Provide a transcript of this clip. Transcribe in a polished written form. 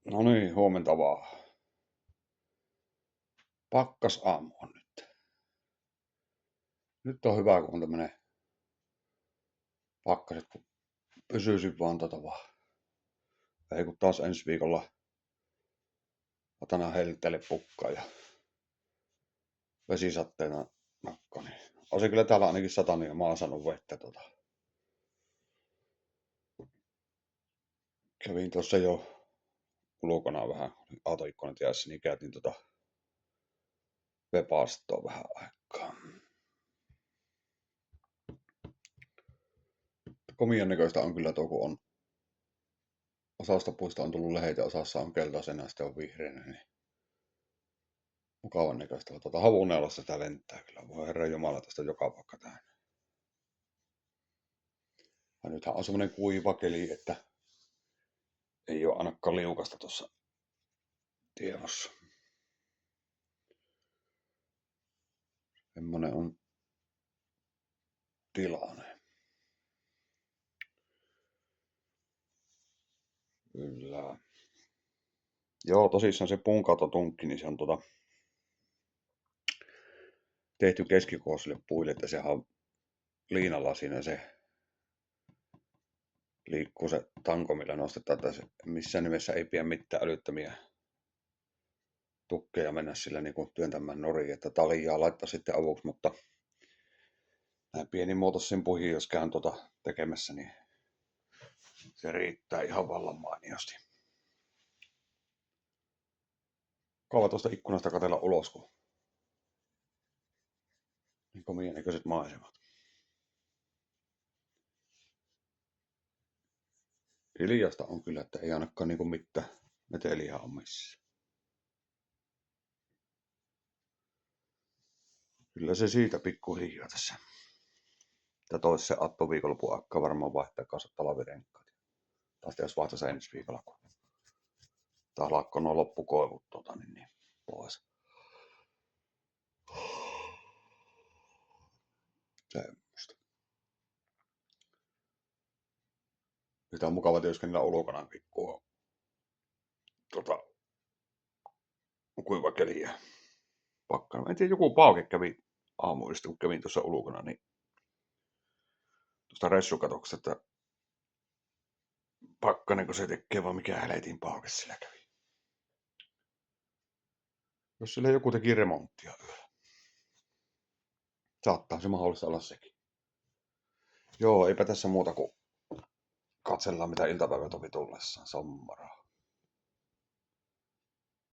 No niin, huomenta vaan. Pakkasaamu on nyt. Nyt on hyvä, kun on tämmönen pakkaset, kun pysyisin vaan vaan. Ei kun taas ensi viikolla otana helteelle pukkaa ja vesisatteena nakka, niin on se kyllä täällä ainakin satanut ja mä oon saanut vettä Kävin tuossa jo ulkona vähän autoikkunat jäässä, niin käytin vepaastoa vähän aikaa. Komian näköistä on kyllä tuo, kun on osasta puista on tullut leheitä, osassa on keltaisena ja sitten on vihreänä, niin mukavan näköistä. Havuneulassa sitä lentää kyllä. Voi herran jumala, tästä joka paikka täynnä. Ja nythän on semmonen kuiva keli, että ei ole ainakaan liukasta tuossa tiedossa. Semmonen on tilanne. Kyllä. Joo, tosissaan se puunkaatotunkki, niin se on tehty keskikokoisille puille, että sehän on liinalla siinä se liikkuu se tanko, millä nostetaan, että se missään nimessä ei pidä mitään älyttömiä tukkeja mennä sillä niin kuin työntämään noriin, että talijaa laittaa sitten avuksi, mutta näin pienimuotoisiin puihin, jos käyn tekemässä, niin se riittää ihan vallan mainiosti. Kauan tuosta ikkunasta katsella ulos, kun niin komien näköiset maisemat. Hiljasta on kyllä, että ei ainakaan niinku mitään meteliä ole missään. Kyllä se siitä pikkuhiljaa tässä. Ja toisessa Atto viikonlopun aikaa varmaan vaihtaa kanssa talvirenkaat. Taas jos vaihtaisi ensi viikolla, kun taas lakko nuo loppukoivut niin pois. Semmosta. Sitä on mukava työskennellä ulkona, kun on kuiva keli ja pakkana. En tiedä, joku pauke kävi aamuista, kun kävin tuossa ulkona, niin tuosta ressukatoksesta, että pakkanen, kun se tekee, vaan mikä helvetin pauke sillä kävi. Jos sillä joku teki remonttia yöllä. Saattaa se mahdollista olla sekin. Joo, eipä tässä muuta kuin katsellaan, mitä iltapäivät ovi tullessaan. Sommaraa.